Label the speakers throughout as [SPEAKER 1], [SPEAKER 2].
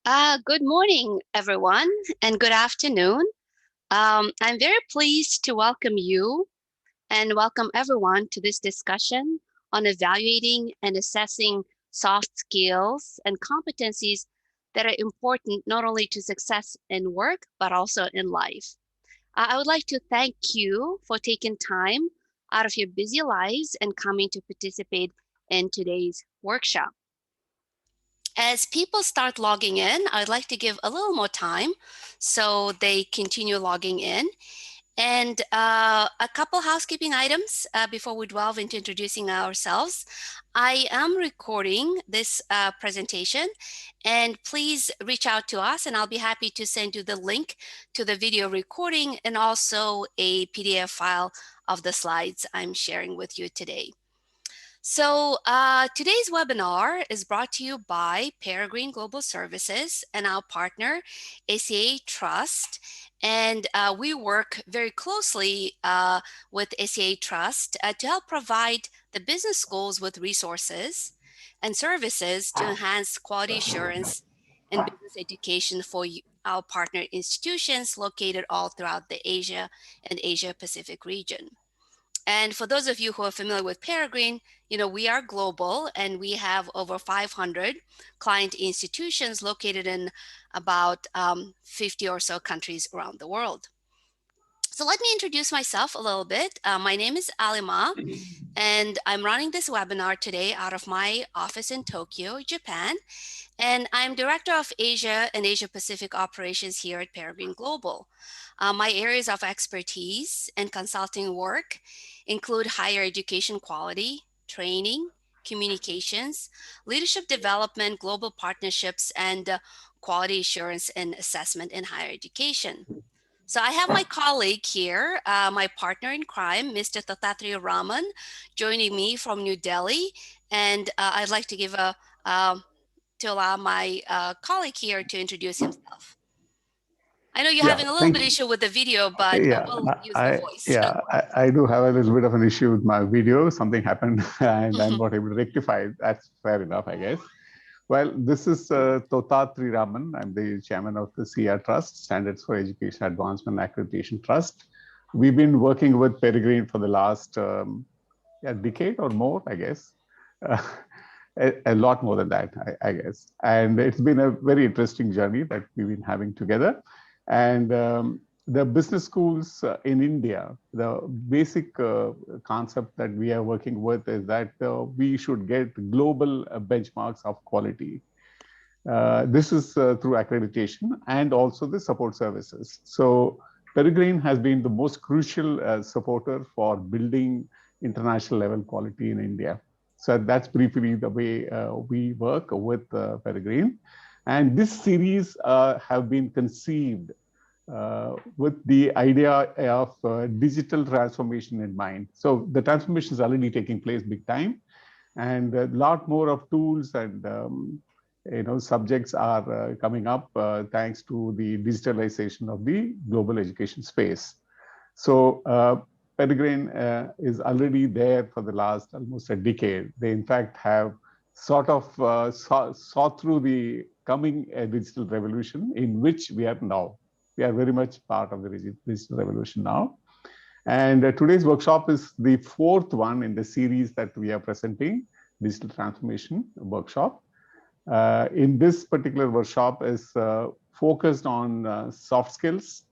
[SPEAKER 1] Good morning, everyone, and good afternoon. I'm very pleased to welcome you and welcome everyone to this discussion on evaluating and assessing soft skills and competencies that are important not only to success in work, but also in life. I would like to thank you for taking time out of your busy lives and coming to participate in today's workshop. As people start logging in, I'd like to give a little more time so they continue logging in. And a couple housekeeping items before we delve into introducing ourselves. I am recording this presentation, and please reach out to us and I'll be happy to send you the link to the video recording and also a PDF file of the slides I'm sharing with you today. So today's webinar is brought to you by Peregrine Global Services and our partner, ACA Trust. And we work very closely with ACA Trust to help provide the business schools with resources and services to enhance quality assurance and business education for our partner institutions located all throughout the Asia and Asia Pacific region. And for those of you who are familiar with Peregrine, we are global and we have over 500 client institutions located in about 50 or so countries around the world. So let me introduce myself a little bit. My name is Alima, and I'm running this webinar today out of my office in Tokyo, Japan. And I'm Director of Asia and Asia Pacific Operations here at Peregrine Global. My areas of expertise and consulting work include higher education quality, training, communications, leadership development, global partnerships, and quality assurance and assessment in higher education. So I have my colleague here, my partner in crime, Mr. Tathatri Raman, joining me from New Delhi. And I'd like to give to allow my colleague here to introduce himself. I know you're
[SPEAKER 2] Yeah,
[SPEAKER 1] having a little
[SPEAKER 2] thank
[SPEAKER 1] bit issue with the video, but
[SPEAKER 2] yeah,
[SPEAKER 1] we'll use the
[SPEAKER 2] I
[SPEAKER 1] voice.
[SPEAKER 2] yeah, I do have a little bit of an issue with my video. Something happened, and I'm not able to rectify it. That's fair enough, I guess. Well, this is Totatri Raman. I'm the chairman of the CR Trust, Standards for Education Advancement Accreditation Trust. We've been working with Peregrine for the last decade or more, I guess. Uh, a lot more than that, I guess. And it's been a very interesting journey that we've been having together. And the business schools in India, the basic concept that we are working with is that we should get global benchmarks of quality. This is through accreditation and also the support services. So Peregrine has been the most crucial supporter for building international level quality in India. So that's briefly the way we work with Peregrine. And this series have been conceived with the idea of digital transformation in mind. So the transformation is already taking place big time, and a lot more of tools and subjects are coming up thanks to the digitalization of the global education space. So Peregrine is already there for the last almost a decade. They in fact have sort of saw through the coming digital revolution in which we are now. We are very much part of the digital revolution now. And today's workshop is the fourth one in the series that we are presenting, Digital Transformation Workshop. In this particular workshop is focused on soft skills.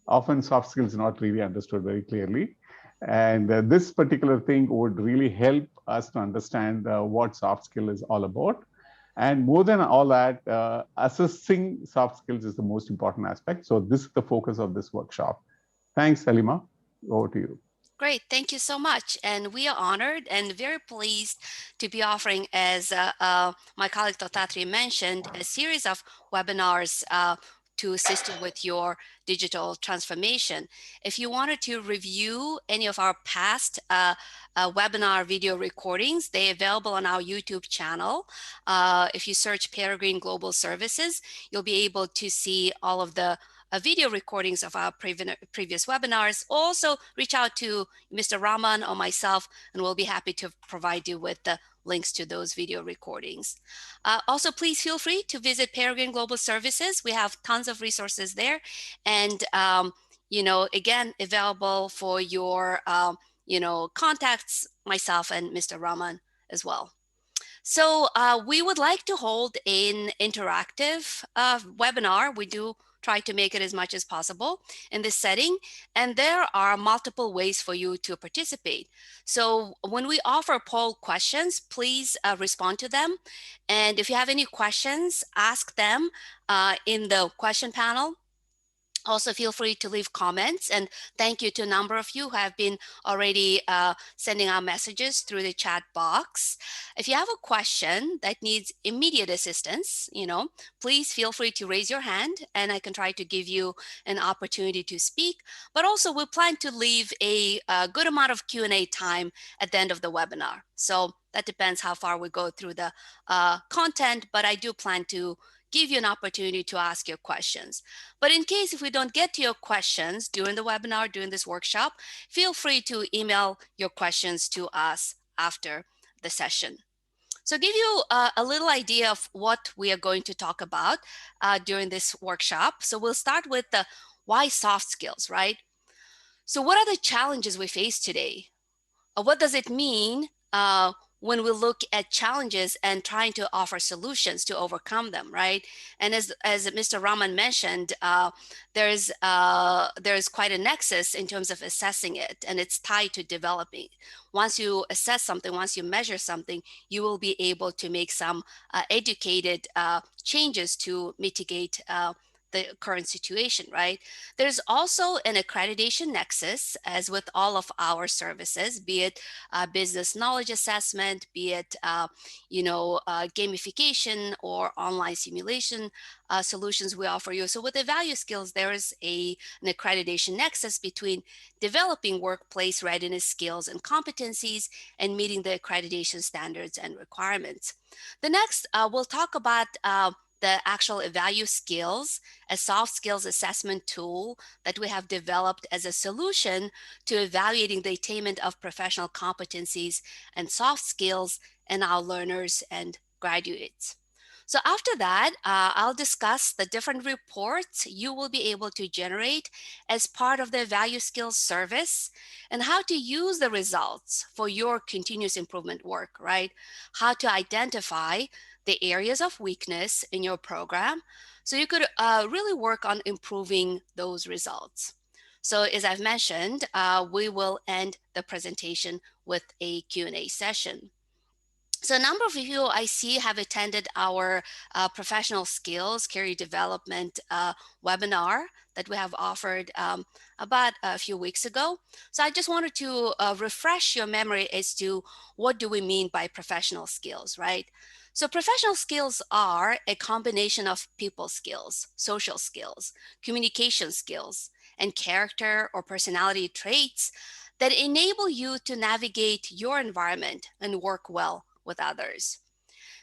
[SPEAKER 2] Often soft skills are not really understood very clearly. And this particular thing would really help us to understand what soft skill is all about. And more than all that, assessing soft skills is the most important aspect. So this is the focus of this workshop. Thanks, Salima. Over to you.
[SPEAKER 1] Great, thank you so much. And we are honored and very pleased to be offering, as my colleague Totatri mentioned, a series of webinars to assist you with your digital transformation. If you wanted to review any of our past webinar video recordings, they're available on our YouTube channel. If you search Peregrine Global Services, you'll be able to see all of the video recordings of our previous webinars. Also, reach out to Mr. Raman or myself, and we'll be happy to provide you with the links to those video recordings. Also, please feel free to visit Peregrine Global Services. We have tons of resources there. And, again, available for your, contacts, myself and Mr. Raman as well. So we would like to hold an interactive webinar. We do try to make it as much as possible in this setting. And there are multiple ways for you to participate. So when we offer poll questions, please respond to them. And if you have any questions, ask them in the question panel. Also, feel free to leave comments, and thank you to a number of you who have been already sending out messages through the chat box. If you have a question that needs immediate assistance, please feel free to raise your hand and I can try to give you an opportunity to speak. But also we plan to leave a good amount of Q&A time at the end of the webinar. So that depends how far we go through the content, but I do plan to give you an opportunity to ask your questions. But in case if we don't get to your questions during the webinar, during this workshop, feel free to email your questions to us after the session. So give you a little idea of what we are going to talk about during this workshop. So we'll start with the why soft skills, right? So what are the challenges we face today? What does it mean when we look at challenges and trying to offer solutions to overcome them, right? And as Mr. Raman mentioned, there's quite a nexus in terms of assessing it, and it's tied to developing. Once you assess something, once you measure something, you will be able to make some educated changes to mitigate the current situation, right? There's also an accreditation nexus, as with all of our services, be it business knowledge assessment, be it gamification or online simulation solutions we offer you. So with EvaluSkills, there is an accreditation nexus between developing workplace readiness skills and competencies and meeting the accreditation standards and requirements. The next, we'll talk about the actual EvaluSkills, a soft skills assessment tool that we have developed as a solution to evaluating the attainment of professional competencies and soft skills in our learners and graduates. So after that, I'll discuss the different reports you will be able to generate as part of the EvaluSkills service and how to use the results for your continuous improvement work, right? How to identify the areas of weakness in your program so you could really work on improving those results. So as I've mentioned, we will end the presentation with a Q&A session. So a number of you I see have attended our professional skills career development webinar that we have offered about a few weeks ago. So I just wanted to refresh your memory as to what do we mean by professional skills, right? So professional skills are a combination of people skills, social skills, communication skills, and character or personality traits that enable you to navigate your environment and work well with others.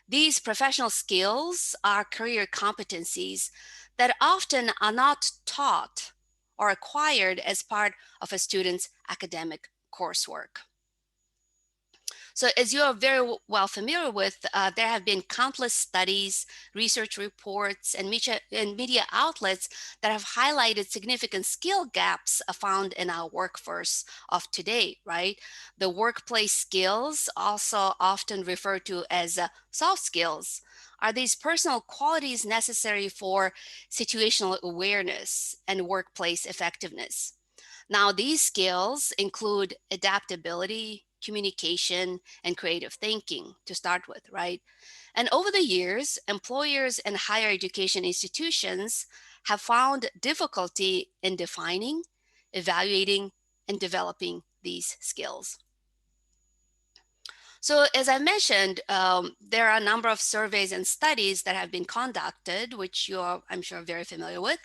[SPEAKER 1] These professional skills are career competencies that often are not taught or acquired as part of a student's academic coursework. So as you are very well familiar with, there have been countless studies, research reports, and media outlets that have highlighted significant skill gaps found in our workforce of today, right? The workplace skills, also often referred to as soft skills, are these personal qualities necessary for situational awareness and workplace effectiveness. Now, these skills include adaptability, communication, and creative thinking to start with, right? And over the years, employers and higher education institutions have found difficulty in defining, evaluating, and developing these skills. So as I mentioned, there are a number of surveys and studies that have been conducted, which you're, I'm sure, very familiar with.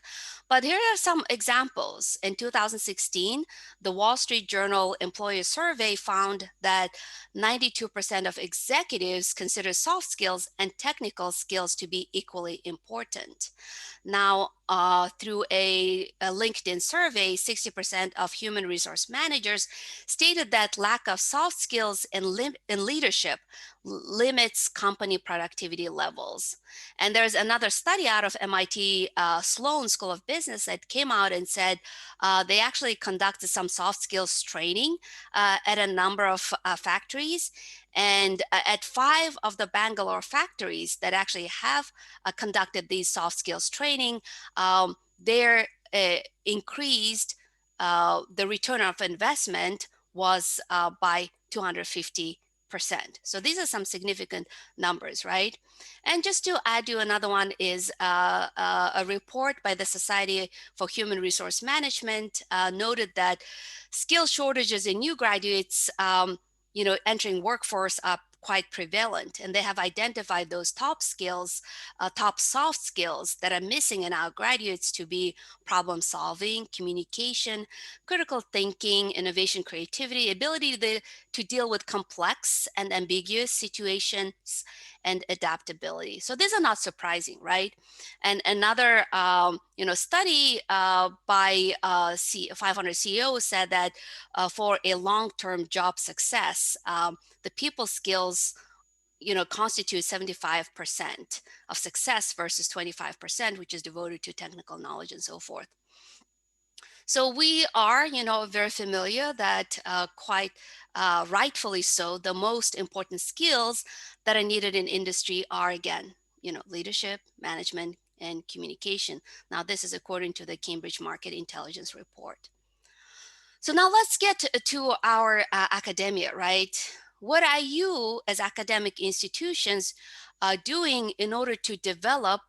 [SPEAKER 1] But here are some examples. In 2016, the Wall Street Journal Employer Survey found that 92% of executives consider soft skills and technical skills to be equally important. Now, through a LinkedIn survey, 60% of human resource managers stated that lack of soft skills in leadership limits company productivity levels. And there's another study out of MIT Sloan School of Business that came out and said they actually conducted some soft skills training at a number of factories. And at 5 of the Bangalore factories that actually have conducted these soft skills training, their increased the return of investment was by 250%. So these are some significant numbers, right? And just to add you another one is a report by the Society for Human Resource Management noted that skill shortages in new graduates, entering workforce are quite prevalent, and they have identified those top skills, top soft skills that are missing in our graduates to be problem solving, communication, critical thinking, innovation, creativity, ability to deal with complex and ambiguous situations, and adaptability. So these are not surprising, right? And another study by 500 CEOs said that for a long-term job success, the people skills constitute 75% of success versus 25%, which is devoted to technical knowledge and so forth. So we are, very familiar that quite rightfully so, the most important skills that are needed in industry are, again, leadership, management, and communication. Now, this is according to the Cambridge Market Intelligence Report. So now let's get to our academia, right? What are you as academic institutions doing in order to develop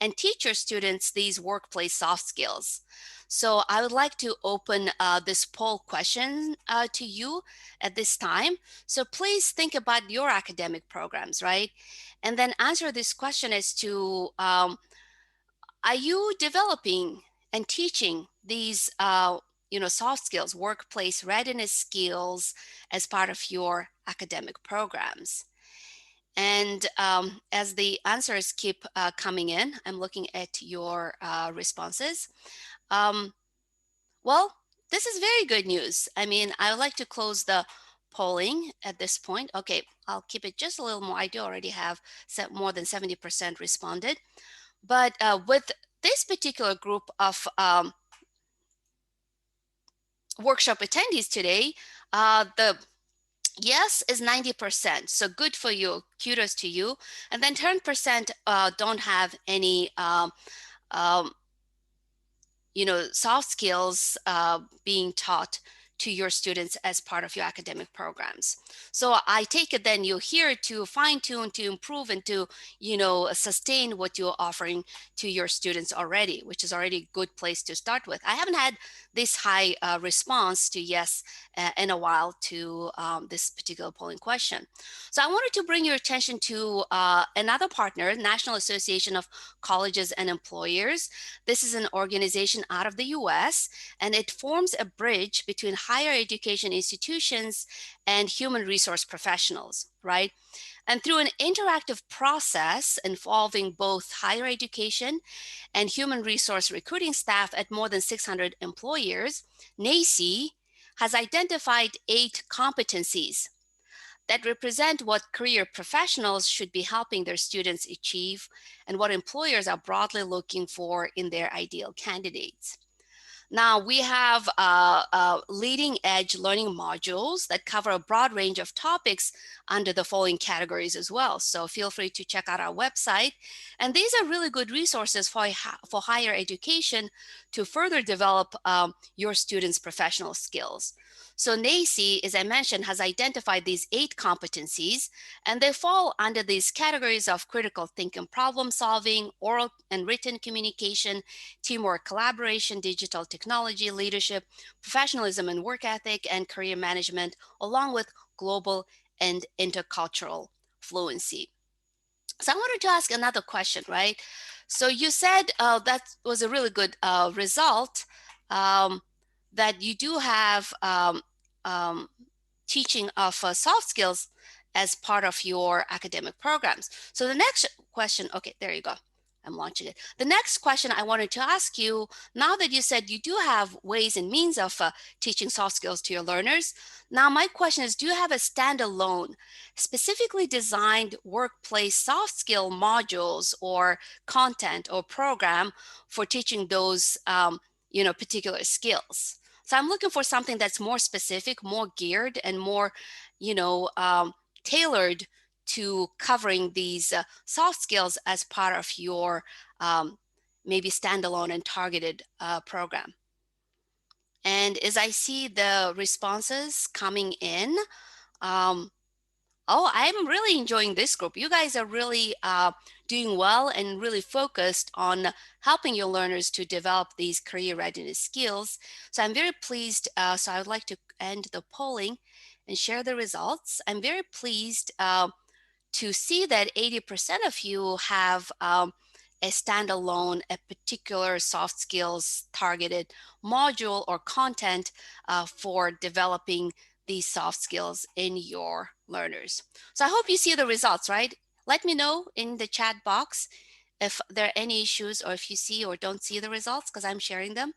[SPEAKER 1] and teach your students these workplace soft skills? So I would like to open this poll question to you at this time. So please think about your academic programs, right? And then answer this question as to, are you developing and teaching these soft skills, workplace readiness skills as part of your academic programs? And as the answers keep coming in, I'm looking at your responses. Well, this is very good news. I mean, I would like to close the polling at this point. Okay, I'll keep it just a little more. I do already have more than 70% responded. But with this particular group of workshop attendees today, the yes is 90%. So good for you. Kudos to you. And then 10% don't have any soft skills being taught to your students as part of your academic programs. So I take it then you're here to fine tune, to improve, and to, sustain what you're offering to your students already, which is already a good place to start with. I haven't had this high response to yes in a while to this particular polling question. So I wanted to bring your attention to another partner, National Association of Colleges and Employers. This is an organization out of the US, and it forms a bridge between higher education institutions and human resource professionals, right? And through an interactive process involving both higher education and human resource recruiting staff at more than 600 employers, NACE has identified 8 competencies that represent what career professionals should be helping their students achieve and what employers are broadly looking for in their ideal candidates. Now we have leading edge learning modules that cover a broad range of topics under the following categories as well. So feel free to check out our website. And these are really good resources for higher education to further develop your students' professional skills. So NACE, as I mentioned, has identified these 8 competencies, and they fall under these categories of critical thinking, problem solving, oral and written communication, teamwork, collaboration, digital technology, leadership, professionalism and work ethic, and career management, along with global and intercultural fluency. So I wanted to ask another question, right? So you said that was a really good result, that you do have teaching of soft skills as part of your academic programs. So the next question, okay, there you go. I'm launching it. The next question I wanted to ask you, now that you said you do have ways and means of teaching soft skills to your learners, now my question is, do you have a standalone, specifically designed workplace soft skill modules or content or program for teaching those, particular skills? So I'm looking for something that's more specific, more geared, and more, tailored to covering these soft skills as part of your maybe standalone and targeted program. And as I see the responses coming in, oh, I'm really enjoying this group. You guys are really doing well and really focused on helping your learners to develop these career readiness skills. So I'm very pleased. So I would like to end the polling and share the results. I'm very pleased to see that 80% of you have a standalone, a particular soft skills targeted module or content for developing these soft skills in your learners. So I hope you see the results, right? Let me know in the chat box if there are any issues or if you see or don't see the results, because I'm sharing them.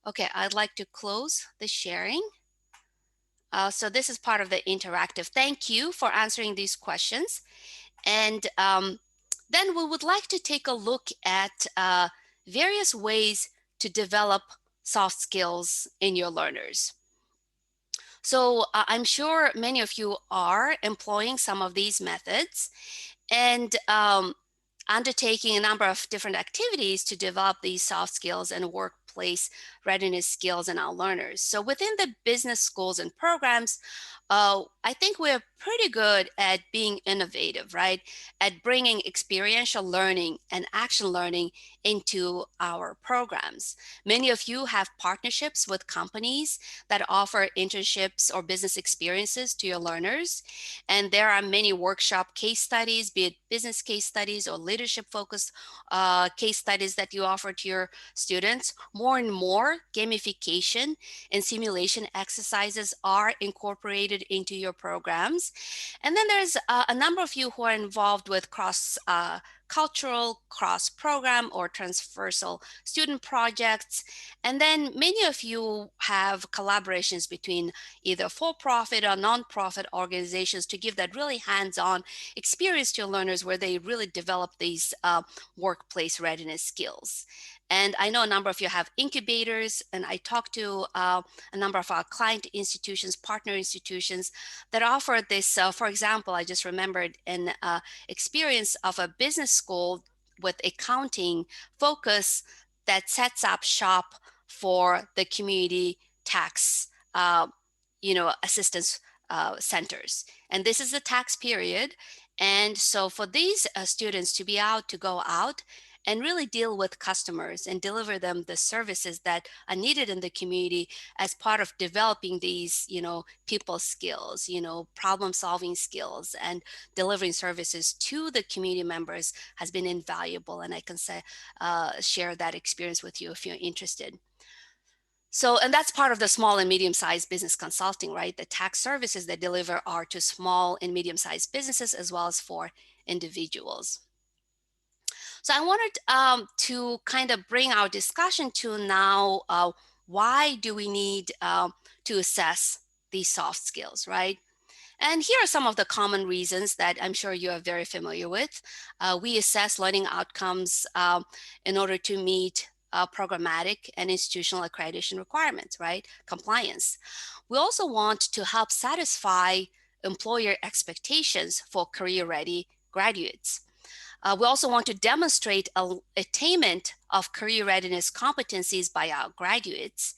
[SPEAKER 1] Okay, I'd like to close the sharing. So this is part of the interactive. Thank you for answering these questions. And then we would like to take a look at various ways to develop soft skills in your learners. So I'm sure many of you are employing some of these methods and undertaking a number of different activities to develop these soft skills and workplace readiness skills in our learners. So within the business schools and programs, I think we're pretty good at being innovative, right? At bringing experiential learning and action learning into our programs. Many of you have partnerships with companies that offer internships or business experiences to your learners. And there are many workshop case studies, be it business case studies or leadership focused case studies that you offer to your students. More and more gamification and simulation exercises are incorporated into your programs. And then there's a number of you who are involved with cross-cultural, cross-program, or transversal student projects. And then many of you have collaborations between either for-profit or non-profit organizations to give that really hands-on experience to your learners where they really develop these workplace readiness skills. And I know a number of you have incubators, and I talked to a number of our client institutions, partner institutions that offer this. For example, I just remembered an experience of a business school with accounting focus that sets up shop for the community tax, assistance centers. And this is the tax period. And so for these students to be able to go out and really deal with customers and deliver them the services that are needed in the community as part of developing these, people skills, problem solving skills and delivering services to the community members has been invaluable. And I can share that experience with you if you're interested. So, and that's part of the small and medium-sized business consulting, right? The tax services they deliver are to small and medium-sized businesses as well as for individuals. So I wanted to kind of bring our discussion to now, why do we need to assess these soft skills, right? And here are some of the common reasons that I'm sure you are very familiar with. We assess learning outcomes in order to meet programmatic and institutional accreditation requirements, right? Compliance. We also want to help satisfy employer expectations for career-ready graduates. We also want to demonstrate attainment of career readiness competencies by our graduates.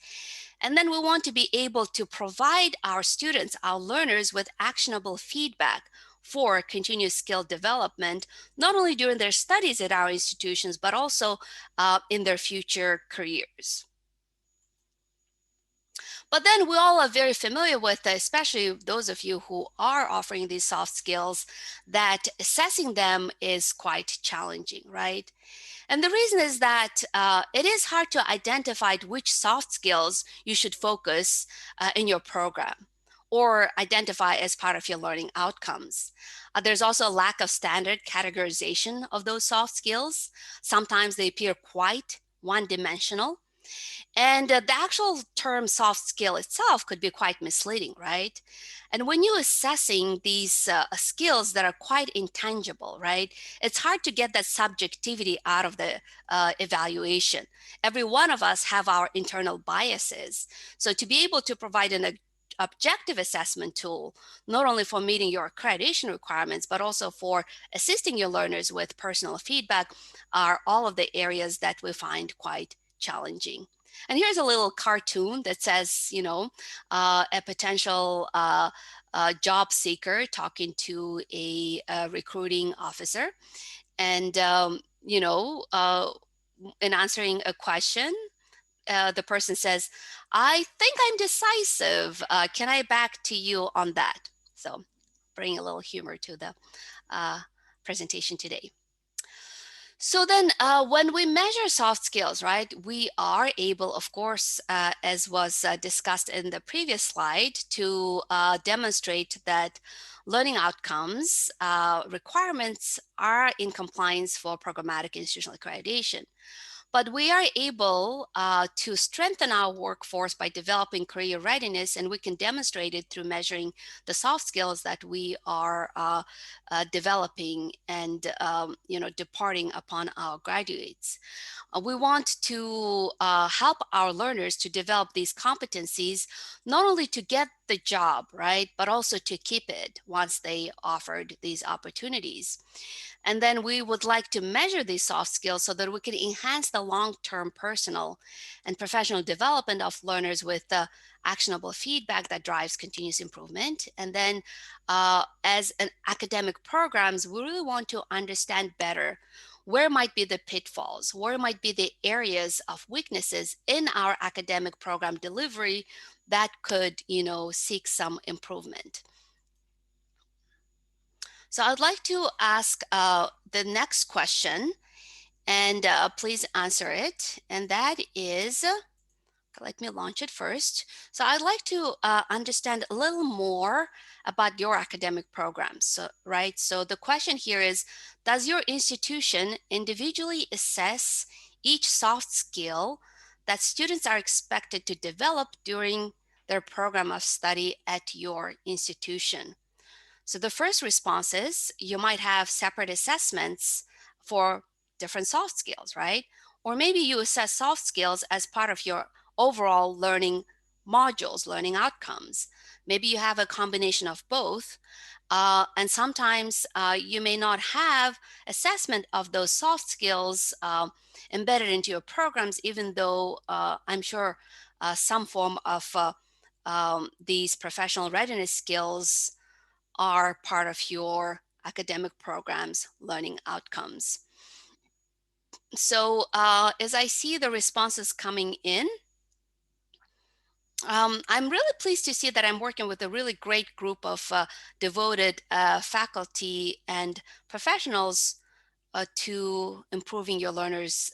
[SPEAKER 1] And then we want to be able to provide our students, our learners, with actionable feedback for continuous skill development, not only during their studies at our institutions, but also in their future careers. But then we all are very familiar with, especially those of you who are offering these soft skills, that assessing them is quite challenging, right? And the reason is that it is hard to identify which soft skills you should focus in your program, or identify as part of your learning outcomes. There's also a lack of standard categorization of those soft skills. Sometimes they appear quite one-dimensional. And the actual term soft skill itself could be quite misleading, right? And when you're assessing these skills that are quite intangible, right, it's hard to get that subjectivity out of the evaluation. Every one of us have our internal biases. So to be able to provide an objective assessment tool, not only for meeting your accreditation requirements, but also for assisting your learners with personal feedback, are all of the areas that we find quite challenging. And here's a little cartoon that says, a potential job seeker talking to a recruiting officer. And, in answering a question, the person says, I think I'm decisive. Can I back to you on that? So bring a little humor to the presentation today. So then when we measure soft skills, right, we are able, of course, as was discussed in the previous slide, to demonstrate that learning outcomes requirements are in compliance for programmatic institutional accreditation. But we are able to strengthen our workforce by developing career readiness, and we can demonstrate it through measuring the soft skills that we are developing and departing upon our graduates. We want to help our learners to develop these competencies, not only to get the job, right, but also to keep it once they offered these opportunities. And then we would like to measure these soft skills so that we can enhance the long-term personal and professional development of learners with the actionable feedback that drives continuous improvement. And then as an academic programs, we really want to understand better where might be the pitfalls, where might be the areas of weaknesses in our academic program delivery that could, seek some improvement. So I'd like to ask the next question, and please answer it. And that is, let me launch it first. So I'd like to understand a little more about your academic programs, so, right? So the question here is, does your institution individually assess each soft skill that students are expected to develop during their program of study at your institution? So the first response is you might have separate assessments for different soft skills, right? Or maybe you assess soft skills as part of your overall learning modules, learning outcomes. Maybe you have a combination of both. And sometimes you may not have assessment of those soft skills embedded into your programs, even though I'm sure some form of these professional readiness skills are part of your academic program's learning outcomes. So as I see the responses coming in, I'm really pleased to see that I'm working with a really great group of devoted faculty and professionals to improving your learners'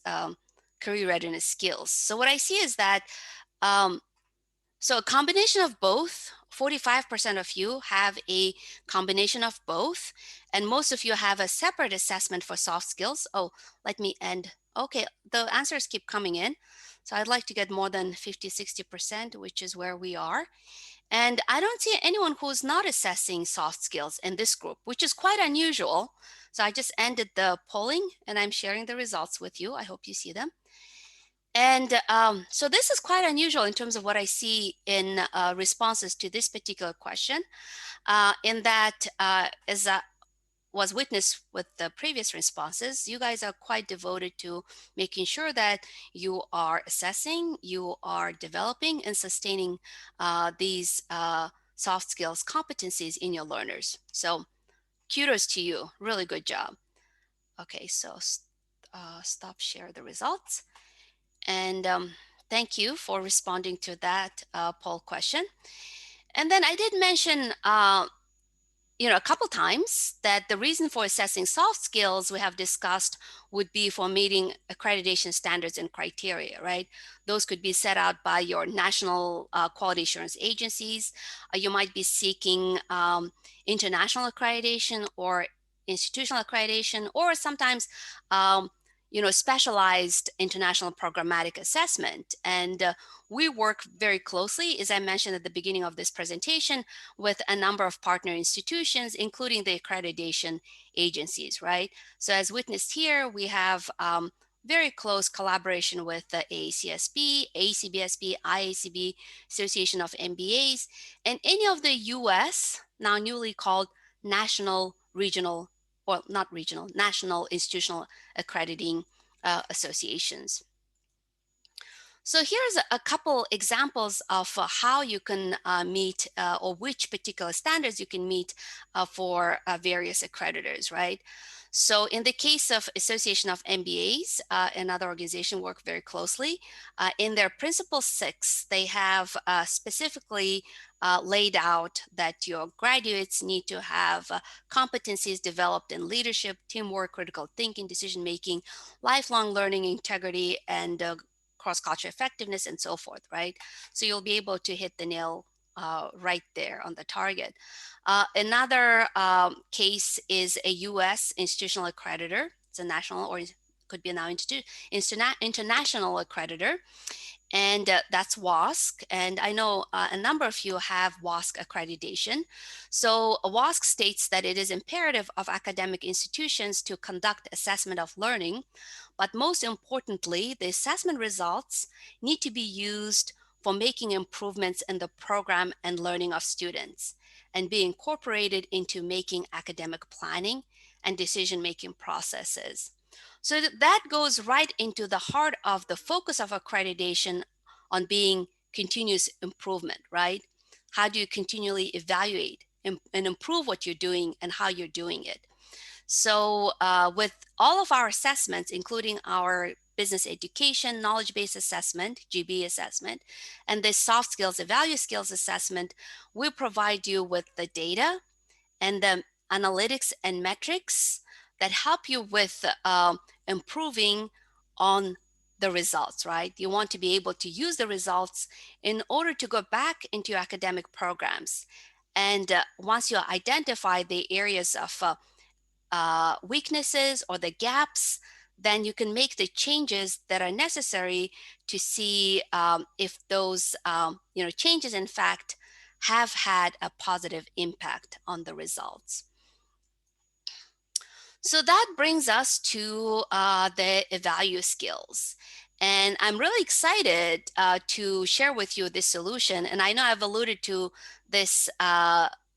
[SPEAKER 1] career readiness skills. So what I see is that so a combination of both, 45% of you have a combination of both, and most of you have a separate assessment for soft skills. Oh, let me end. Okay, the answers keep coming in. So I'd like to get more than 50, 60%, which is where we are. And I don't see anyone who's not assessing soft skills in this group, which is quite unusual. So I just ended the polling and I'm sharing the results with you. I hope you see them. And so this is quite unusual in terms of what I see in responses to this particular question, in that as was witnessed with the previous responses, you guys are quite devoted to making sure that you are assessing, you are developing and sustaining these soft skills competencies in your learners. So kudos to you, really good job. Okay, so stop share the results. And thank you for responding to that poll question. And then I did mention a couple times that the reason for assessing soft skills we have discussed would be for meeting accreditation standards and criteria, right? Those could be set out by your national quality assurance agencies. You might be seeking international accreditation or institutional accreditation, or sometimes specialized international programmatic assessment. And we work very closely, as I mentioned at the beginning of this presentation, with a number of partner institutions, including the accreditation agencies, right? So as witnessed here, we have very close collaboration with the AACSB, ACBSB, IACB, Association of MBAs, and any of the US, now newly called national, regional, or not regional, national institutional accrediting associations. So here's a couple examples of how you can meet or which particular standards you can meet for various accreditors, right? So in the case of Association of MBAs, another organization work very closely. In their Principle 6, they have specifically laid out that your graduates need to have competencies developed in leadership, teamwork, critical thinking, decision-making, lifelong learning, integrity, and cross-cultural effectiveness, and so forth, right? So you'll be able to hit the nail right there on the target. Another case is a U.S. institutional accreditor. It's a national, or could be now international accreditor, and that's WASC. And I know a number of you have WASC accreditation. So WASC states that it is imperative of academic institutions to conduct assessment of learning, but most importantly, the assessment results need to be used for making improvements in the program and learning of students, and be incorporated into making academic planning and decision-making processes. So that goes right into the heart of the focus of accreditation on being continuous improvement, right? How do you continually evaluate and improve what you're doing and how you're doing it? So with all of our assessments, including our business education, knowledge-based assessment, GB assessment, and the soft skills, EvaluSkills assessment, we provide you with the data and the analytics and metrics that help you with improving on the results, right? You want to be able to use the results in order to go back into your academic programs. And once you identify the areas of weaknesses or the gaps, then you can make the changes that are necessary to see if those changes in fact have had a positive impact on the results. So that brings us to the EvaluSkills. And I'm really excited to share with you this solution. And I know I've alluded to this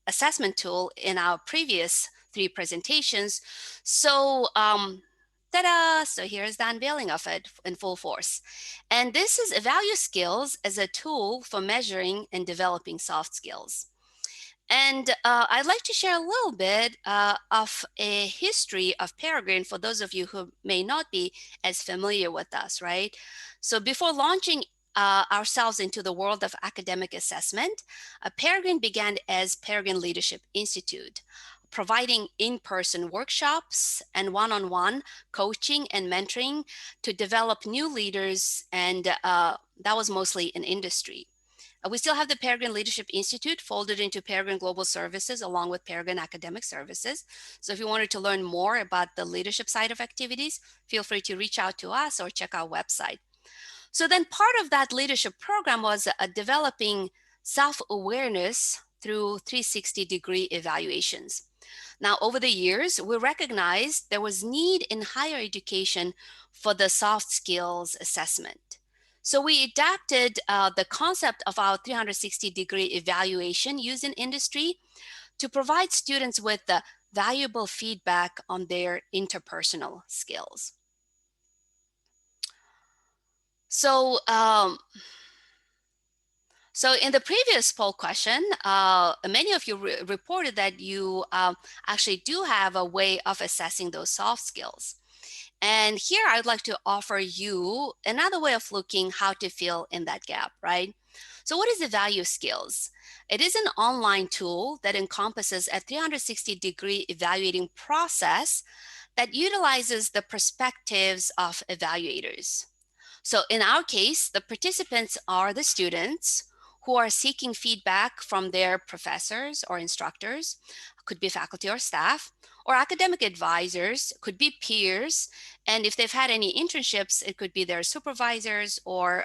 [SPEAKER 1] assessment tool in our previous 3 presentations. So ta-da! So here's the unveiling of it in full force. And this is EvaluSkills as a tool for measuring and developing soft skills. And I'd like to share a little bit of a history of Peregrine for those of you who may not be as familiar with us, right? So before launching ourselves into the world of academic assessment, Peregrine began as Peregrine Leadership Institute, providing in-person workshops and one-on-one coaching and mentoring to develop new leaders, and that was mostly in industry. We still have the Peregrine Leadership Institute folded into Peregrine Global Services along with Peregrine Academic Services. So if you wanted to learn more about the leadership side of activities, feel free to reach out to us or check our website. So then part of that leadership program was developing self-awareness through 360-degree evaluations. Now, over the years, we recognized there was need in higher education for the soft skills assessment. So we adapted the concept of our 360-degree evaluation used in industry to provide students with the valuable feedback on their interpersonal skills. So, so in the previous poll question, many of you reported that you actually do have a way of assessing those soft skills. And here I'd like to offer you another way of looking how to fill in that gap, right? So what is EvaluSkills? It is an online tool that encompasses a 360-degree evaluating process that utilizes the perspectives of evaluators. So in our case, the participants are the students who are seeking feedback from their professors or instructors, could be faculty or staff, or academic advisors, could be peers, and if they've had any internships, it could be their supervisors or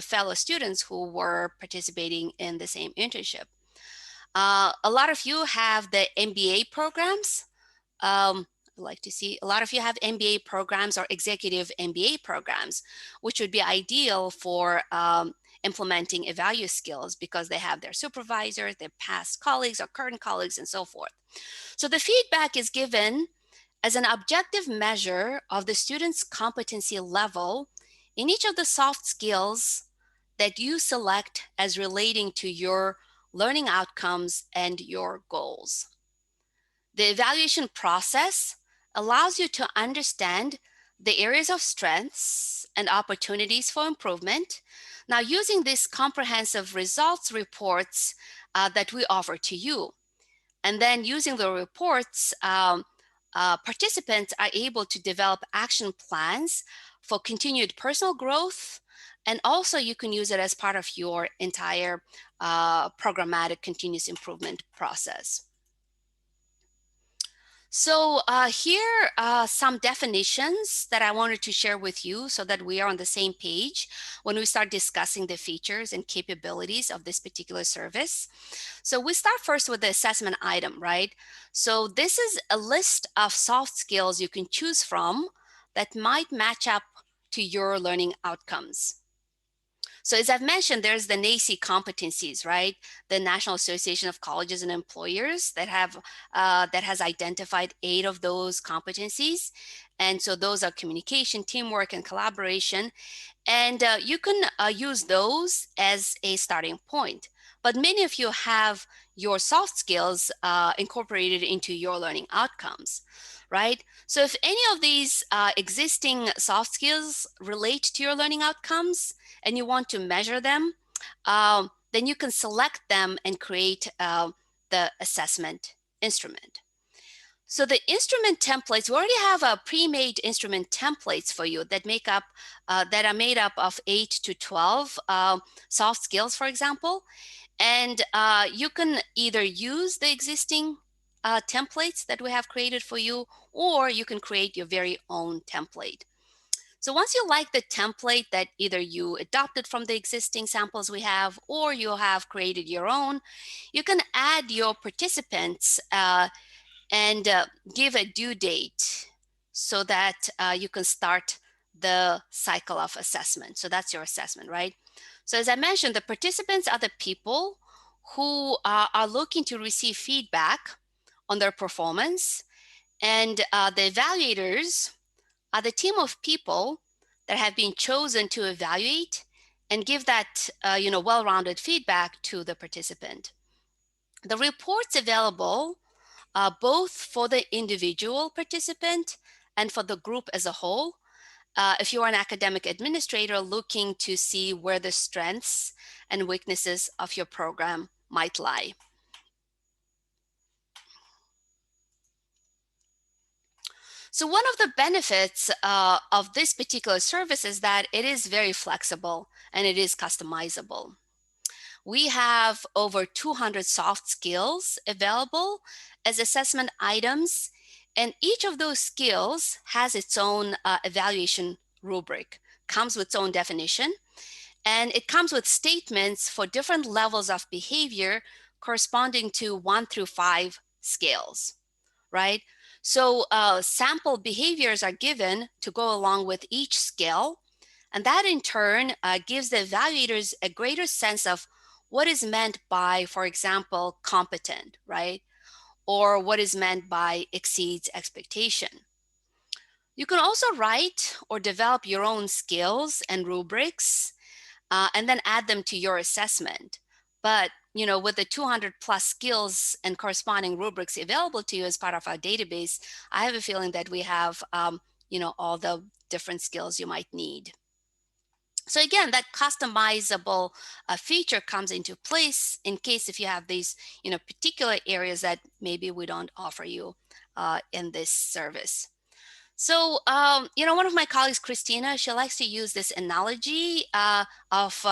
[SPEAKER 1] fellow students who were participating in the same internship. A lot of you have the MBA programs. I'd like to see a lot of you have MBA programs or executive MBA programs, which would be ideal for implementing EvaluSkills because they have their supervisors, their past colleagues or current colleagues, and so forth. So the feedback is given as an objective measure of the student's competency level in each of the soft skills that you select as relating to your learning outcomes and your goals. The evaluation process allows you to understand the areas of strengths and opportunities for improvement. Now, using these comprehensive results reports that we offer to you, and then using the reports, participants are able to develop action plans for continued personal growth. And also you can use it as part of your entire programmatic continuous improvement process. So here are some definitions that I wanted to share with you so that we are on the same page when we start discussing the features and capabilities of this particular service. So we start first with the assessment item, right? So this is a list of soft skills you can choose from that might match up to your learning outcomes. So as I've mentioned, there's the NACCE competencies, right? The National Association of Colleges and Employers that has identified 8 of those competencies. And so those are communication, teamwork, and collaboration. And you can use those as a starting point. But many of you have your soft skills incorporated into your learning outcomes, right? So if any of these existing soft skills relate to your learning outcomes and you want to measure them, then you can select them and create the assessment instrument. So the instrument templates, we already have a pre-made instrument templates for you that are made up of 8 to 12 soft skills, for example. And you can either use the existing templates that we have created for you, or you can create your very own template. So once you like the template that either you adopted from the existing samples we have, or you have created your own, you can add your participants and give a due date so that you can start the cycle of assessment. So that's your assessment, right? So as I mentioned, the participants are the people who are looking to receive feedback on their performance, and the evaluators are the team of people that have been chosen to evaluate and give that well-rounded feedback to the participant. The reports available both for the individual participant and for the group as a whole. If you are an academic administrator looking to see where the strengths and weaknesses of your program might lie. So one of the benefits of this particular service is that it is very flexible and it is customizable. We have over 200 soft skills available as assessment items, and each of those skills has its own evaluation rubric, comes with its own definition, and it comes with statements for different levels of behavior corresponding to 1 through 5 scales, right? So sample behaviors are given to go along with each scale, and that in turn gives the evaluators a greater sense of what is meant by, for example, competent, right? Or what is meant by exceeds expectation. You can also write or develop your own skills and rubrics and then add them to your assessment. But with the 200 plus skills and corresponding rubrics available to you as part of our database, I have a feeling that we have all the different skills you might need. So again, that customizable feature comes into place in case if you have these, particular areas that maybe we don't offer you in this service. So, one of my colleagues, Christina, she likes to use this analogy of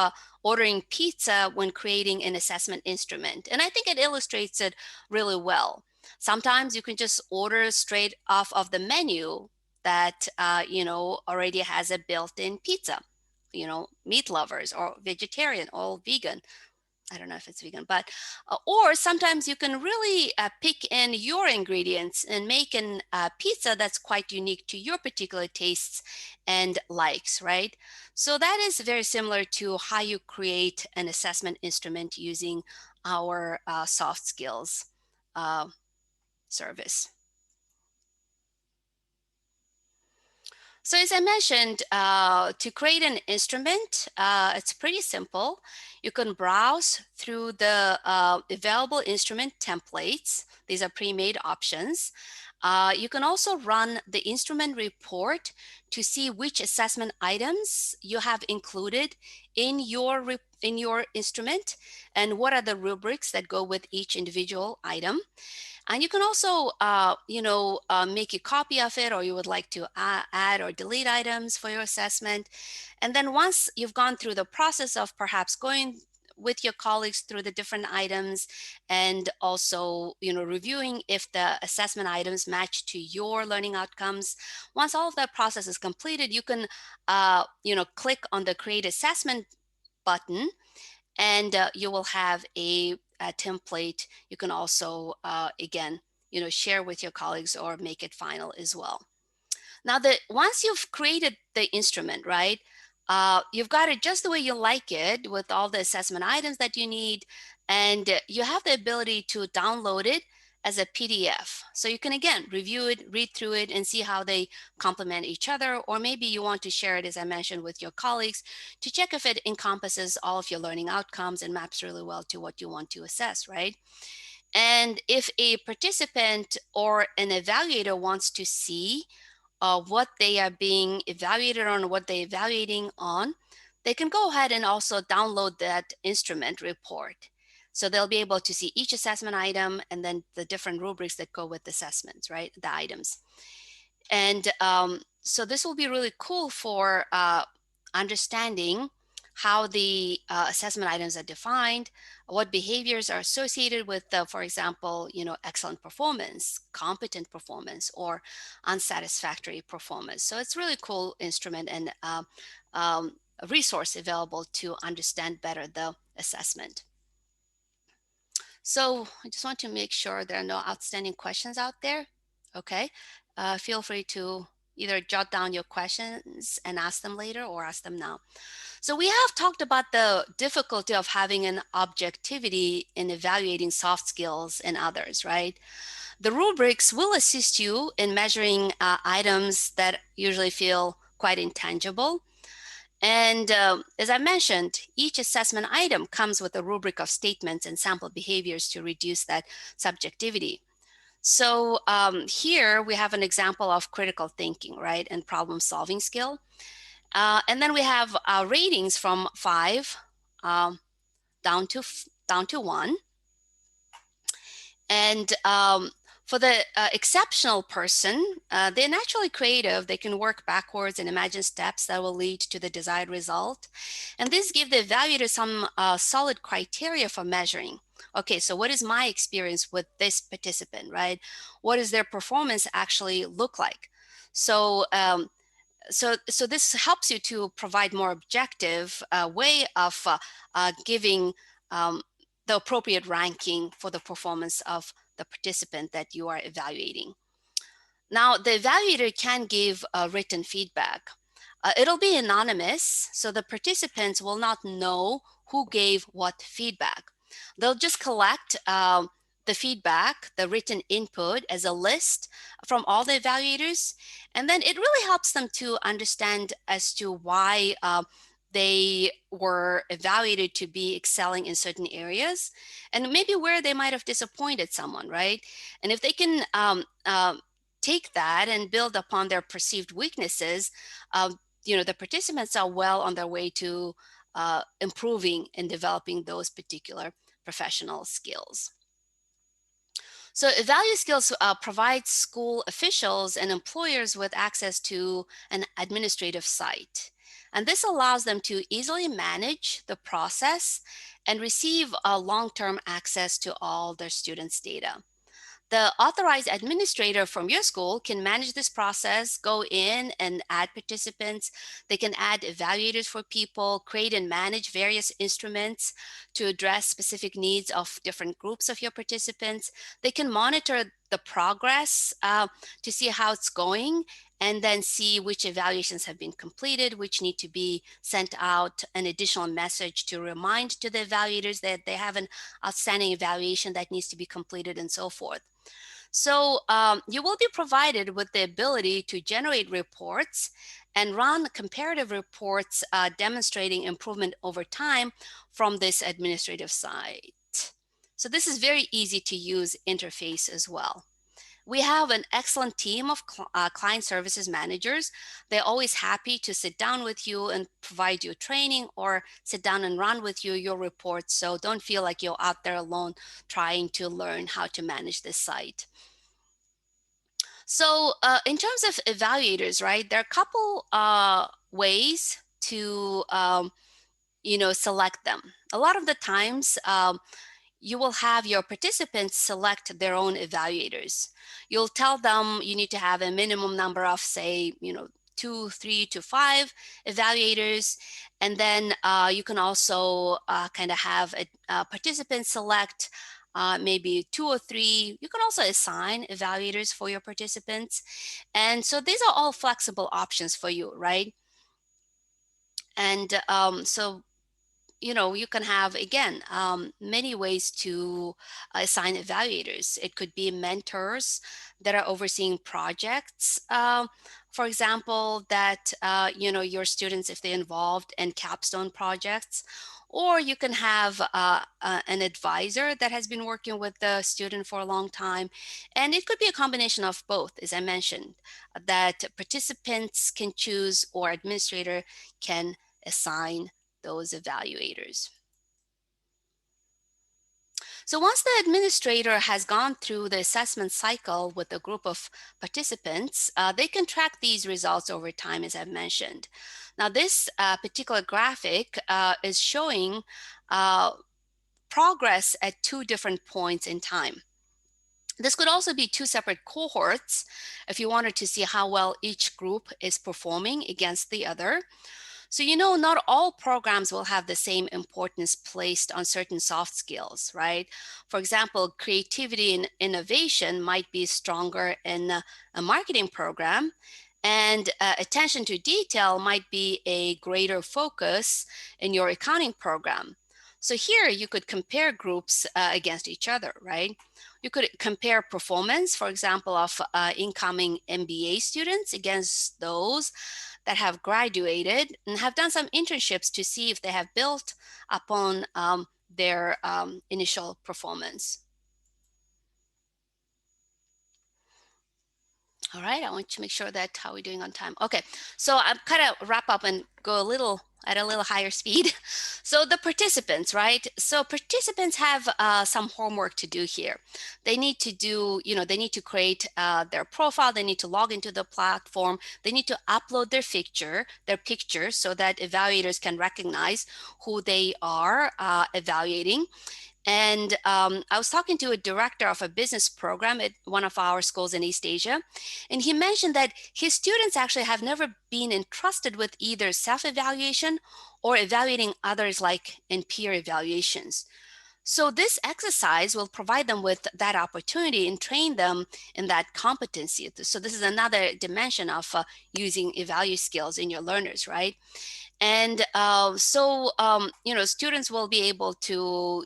[SPEAKER 1] ordering pizza when creating an assessment instrument. And I think it illustrates it really well. Sometimes you can just order straight off of the menu that, already has a built-in pizza, meat lovers or vegetarian or vegan. I don't know if it's vegan, but or sometimes you can really pick in your ingredients and make an pizza that's quite unique to your particular tastes and likes, right? So that is very similar to how you create an assessment instrument using our soft skills uh, service. So as I mentioned, to create an instrument, it's pretty simple. You can browse through the available instrument templates. These are pre-made options. You can also run the instrument report to see which assessment items you have included in your instrument and what are the rubrics that go with each individual item. And you can also, make a copy of it, or you would like to add or delete items for your assessment. And then once you've gone through the process of perhaps going with your colleagues through the different items and also, reviewing if the assessment items match to your learning outcomes. Once all of that process is completed, you can, click on the Create Assessment button, and you will have a template. You can also, again, share with your colleagues or make it final as well. Now, once you've created the instrument, right, you've got it just the way you like it with all the assessment items that you need, and you have the ability to download it as a PDF. So you can, again, review it, read through it, and see how they complement each other. Or maybe you want to share it, as I mentioned, with your colleagues to check if it encompasses all of your learning outcomes and maps really well to what you want to assess, right? And if a participant or an evaluator wants to see what they are being evaluated on, what they're evaluating on, they can go ahead and also download that instrument report. So they'll be able to see each assessment item and then the different rubrics that go with assessments, right? The items. And so this will be really cool for understanding how the assessment items are defined, what behaviors are associated with, for example, excellent performance, competent performance, or unsatisfactory performance. So it's really cool instrument and a resource available to understand better the assessment. So I just want to make sure there are no outstanding questions out there. Okay, feel free to either jot down your questions and ask them later or ask them now. So we have talked about the difficulty of having an objectivity in evaluating soft skills in others, right? The rubrics will assist you in measuring items that usually feel quite intangible. And as I mentioned, each assessment item comes with a rubric of statements and sample behaviors to reduce that subjectivity. So here we have an example of critical thinking, right, and problem solving skill. And then we have ratings from 5 down to 1. And for the exceptional person, they're naturally creative. They can work backwards and imagine steps that will lead to the desired result. And this gives the evaluator some solid criteria for measuring. Okay, so what is my experience with this participant, right? What does their performance actually look like? So so this helps you to provide more objective way of giving the appropriate ranking for the performance of the participant that you are evaluating. Now, the evaluator can give written feedback. It'll be anonymous, so the participants will not know who gave what feedback. They'll just collect the feedback, the written input as a list from all the evaluators, and then it really helps them to understand as to why they were evaluated to be excelling in certain areas and maybe where they might have disappointed someone, right? And if they can take that and build upon their perceived weaknesses, the participants are well on their way to improving and developing those particular professional skills. So EvaluSkills provides school officials and employers with access to an administrative site. And this allows them to easily manage the process and receive long-term access to all their students' data. The authorized administrator from your school can manage this process, go in and add participants. They can add evaluators for people, create and manage various instruments to address specific needs of different groups of your participants. They can monitor the progress to see how it's going, and then see which evaluations have been completed, which need to be sent out an additional message to remind to the evaluators that they have an outstanding evaluation that needs to be completed, and so forth. So you will be provided with the ability to generate reports and run comparative reports demonstrating improvement over time from this administrative site. So this is very easy to use interface as well. We have an excellent team of client services managers. They're always happy to sit down with you and provide you training, or sit down and run with you your reports. So don't feel like you're out there alone trying to learn how to manage this site. So in terms of evaluators, right, there are a couple ways to select them. A lot of the times you will have your participants select their own evaluators. You'll tell them you need to have a minimum number of, say, 2, 3 to 5 evaluators. And then you can also kind of have a participant select maybe 2 or 3. You can also assign evaluators for your participants. And so these are all flexible options for you, right? And so you can have, again, many ways to assign evaluators. It could be mentors that are overseeing projects, for example, that, your students, if they're involved in capstone projects. Or you can have an advisor that has been working with the student for a long time. And it could be a combination of both, as I mentioned, that participants can choose, or administrator can assign those evaluators. So once the administrator has gone through the assessment cycle with a group of participants, they can track these results over time, as I've mentioned. Now, this particular graphic is showing progress at 2 different points in time. This could also be 2 separate cohorts if you wanted to see how well each group is performing against the other. So, not all programs will have the same importance placed on certain soft skills, right? For example, creativity and innovation might be stronger in a marketing program, and attention to detail might be a greater focus in your accounting program. So here you could compare groups against each other, right? You could compare performance, for example, of incoming MBA students against those that have graduated and have done some internships to see if they have built upon their initial performance. All right, I want to make sure that how we're doing on time. Okay, so I'm kind of wrap up and go at a little higher speed. So the participants, right? So participants have some homework to do here. They need to do, they need to create their profile. They need to log into the platform. They need to upload their picture, so that evaluators can recognize who they are evaluating. And I was talking to a director of a business program at one of our schools in East Asia, and he mentioned that his students actually have never been entrusted with either self-evaluation or evaluating others, like in peer evaluations. So this exercise will provide them with that opportunity and train them in that competency. So this is another dimension of using EvaluSkills in your learners, right? And students will be able to,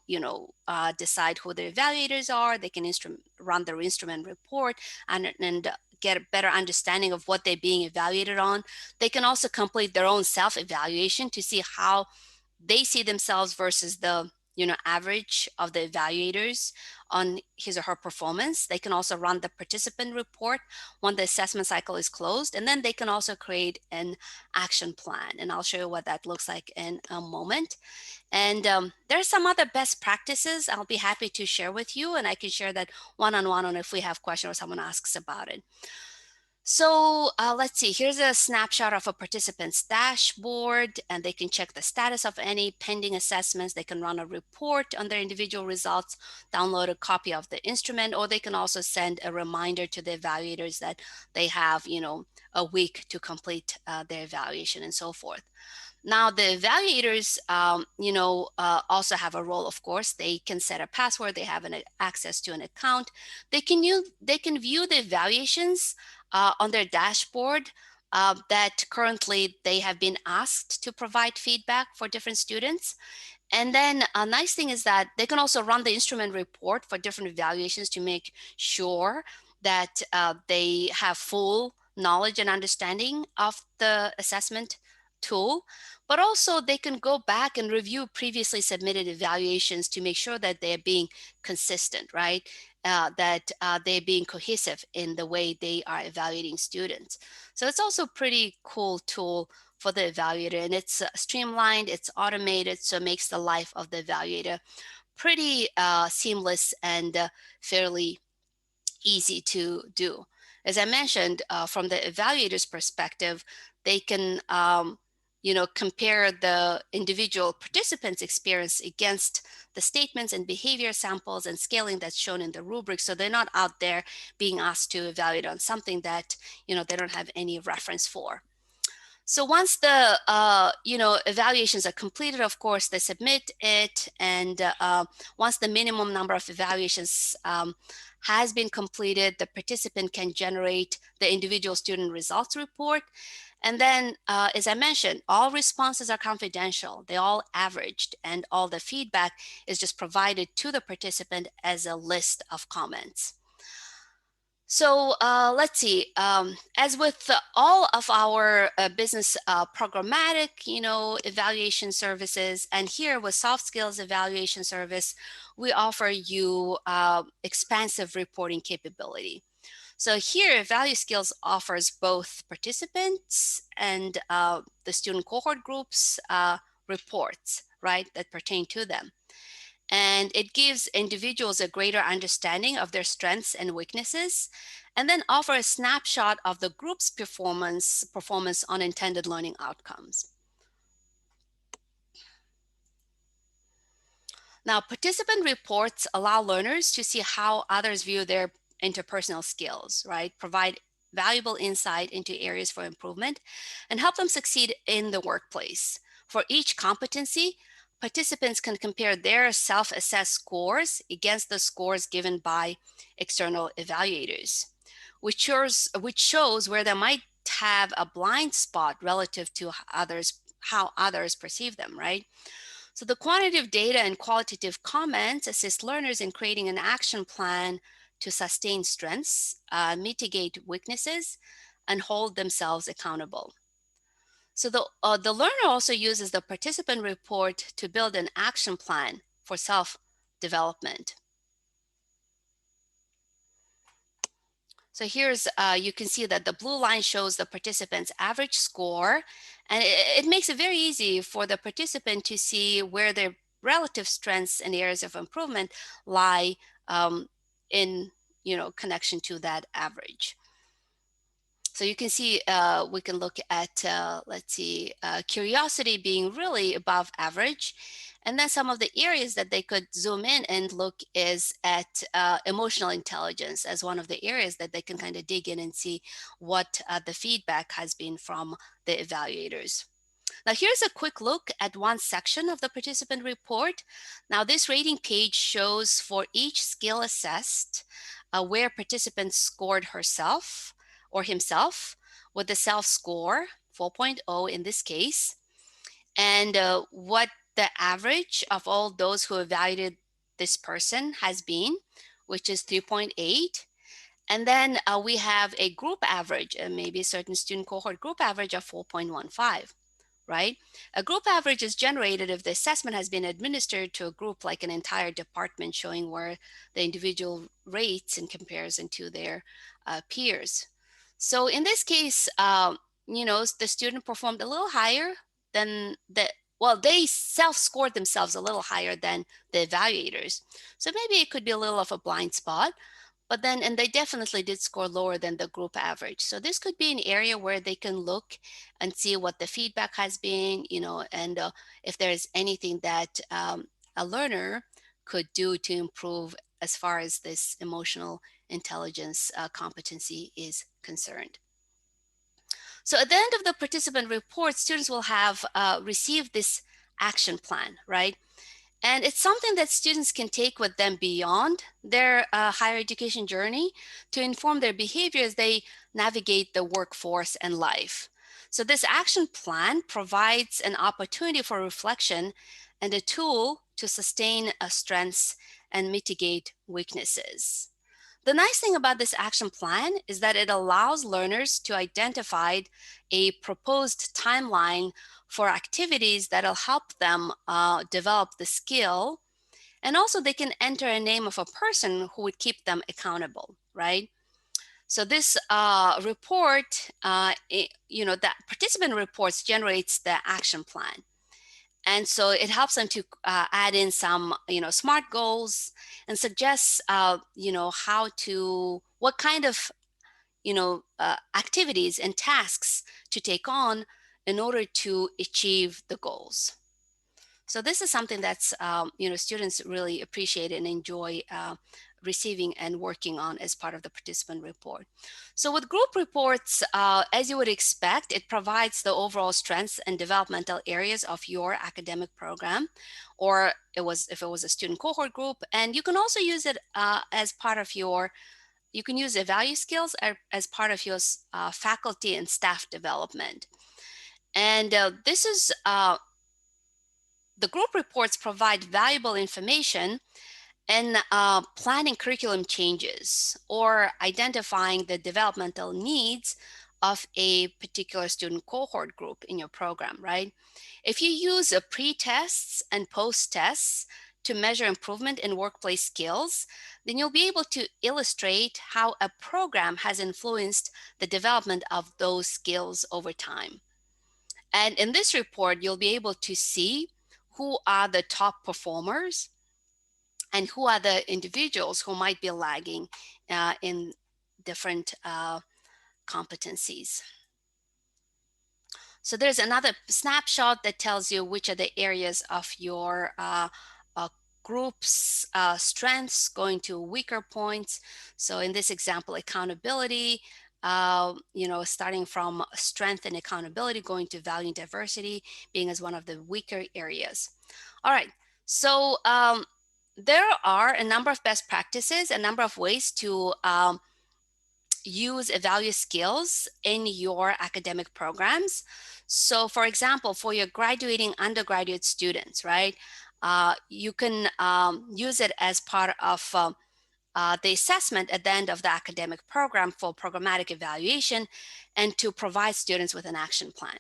[SPEAKER 1] decide who the evaluators are. They can run their instrument report and get a better understanding of what they're being evaluated on. They can also complete their own self-evaluation to see how they see themselves versus the, average of the evaluators on his or her performance. They can also run the participant report when the assessment cycle is closed, and then they can also create an action plan. And I'll show you what that looks like in a moment. And there are some other best practices I'll be happy to share with you, and I can share that one-on-one on if we have questions or someone asks about it. So let's see, here's a snapshot of a participant's dashboard, and they can check the status of any pending assessments. They can run a report on their individual results, download a copy of the instrument, or they can also send a reminder to the evaluators that they have, a week to complete their evaluation and so forth. Now, the evaluators, also have a role, of course. They can set a password. They have access to an account. They can view the evaluations on their dashboard that currently they have been asked to provide feedback for different students. And then a nice thing is that they can also run the instrument report for different evaluations to make sure that they have full knowledge and understanding of the assessment tool, but also they can go back and review previously submitted evaluations to make sure that they're being consistent, right? That they're being cohesive in the way they are evaluating students. So it's also a pretty cool tool for the evaluator, and it's streamlined, it's automated, so it makes the life of the evaluator pretty seamless and fairly easy to do. As I mentioned, from the evaluator's perspective, they can compare the individual participants' experience against the statements and behavior samples and scaling that's shown in the rubric. So they're not out there being asked to evaluate on something that, they don't have any reference for. So once the evaluations are completed, of course, they submit it, and once the minimum number of evaluations has been completed, the participant can generate the individual student results report. And then, as I mentioned, all responses are confidential. They all averaged, and all the feedback is just provided to the participant as a list of comments. So let's see, as with all of our business programmatic, evaluation services, and here with soft skills evaluation service, we offer you expansive reporting capability. So here, EvaluSkills offers both participants and the student cohort groups reports, right, that pertain to them. And it gives individuals a greater understanding of their strengths and weaknesses, and then offer a snapshot of the group's performance on intended learning outcomes. Now, participant reports allow learners to see how others view their interpersonal skills, right? Provide valuable insight into areas for improvement and help them succeed in the workplace. For each competency, participants can compare their self-assessed scores against the scores given by external evaluators, which shows where they might have a blind spot relative to how others perceive them, right? So the quantitative data and qualitative comments assist learners in creating an action plan to sustain strengths, mitigate weaknesses, and hold themselves accountable. So the learner also uses the participant report to build an action plan for self-development. So here's, you can see that the blue line shows the participant's average score, and it makes it very easy for the participant to see where their relative strengths and areas of improvement lie in connection to that average. So you can see, we can look at, let's see, curiosity being really above average. And then some of the areas that they could zoom in and look is at emotional intelligence as one of the areas that they can kind of dig in and see what the feedback has been from the evaluators. Now here's a quick look at one section of the participant report. Now this rating page shows for each skill assessed where participants scored herself or himself with the self score 4.0 in this case, and what the average of all those who evaluated this person has been, which is 3.8. And then we have a group average, maybe a certain student cohort group average of 4.15, right? A group average is generated if the assessment has been administered to a group like an entire department, showing where the individual rates in comparison to their peers. So in this case, the student performed a little higher than they self-scored themselves a little higher than the evaluators. So maybe it could be a little of a blind spot, and they definitely did score lower than the group average. So this could be an area where they can look and see what the feedback has been, and if there's anything that a learner could do to improve as far as this emotional intelligence competency is concerned. So at the end of the participant report, students will have received this action plan, right? And it's something that students can take with them beyond their higher education journey to inform their behavior as they navigate the workforce and life. So this action plan provides an opportunity for reflection and a tool to sustain strengths and mitigate weaknesses. The nice thing about this action plan is that it allows learners to identify a proposed timeline for activities that'll help them develop the skill. And also they can enter a name of a person who would keep them accountable, right? So this report, that participant reports generates the action plan. And so it helps them to add in some, SMART goals and suggests, what kind of, activities and tasks to take on in order to achieve the goals. So this is something that's, students really appreciate and enjoy receiving and working on as part of the participant report. So with group reports, as you would expect, it provides the overall strengths and developmental areas of your academic program, or if it was a student cohort group. And you can also use it as part of you can use EvaluSkills as part of your faculty and staff development. And this is the group reports provide valuable information in planning curriculum changes or identifying the developmental needs of a particular student cohort group in your program, right? If you use pre-tests and post-tests to measure improvement in workplace skills, then you'll be able to illustrate how a program has influenced the development of those skills over time. And in this report, you'll be able to see who are the top performers and who are the individuals who might be lagging in different competencies. So there's another snapshot that tells you which are the areas of your group's strengths going to weaker points. So in this example, accountability, starting from strength and accountability, going to value and diversity, being as one of the weaker areas. All right, so there are a number of best practices, a number of ways to use EvaluSkills in your academic programs. So for example, for your graduating undergraduate students, right, you can use it as part of the assessment at the end of the academic program for programmatic evaluation and to provide students with an action plan.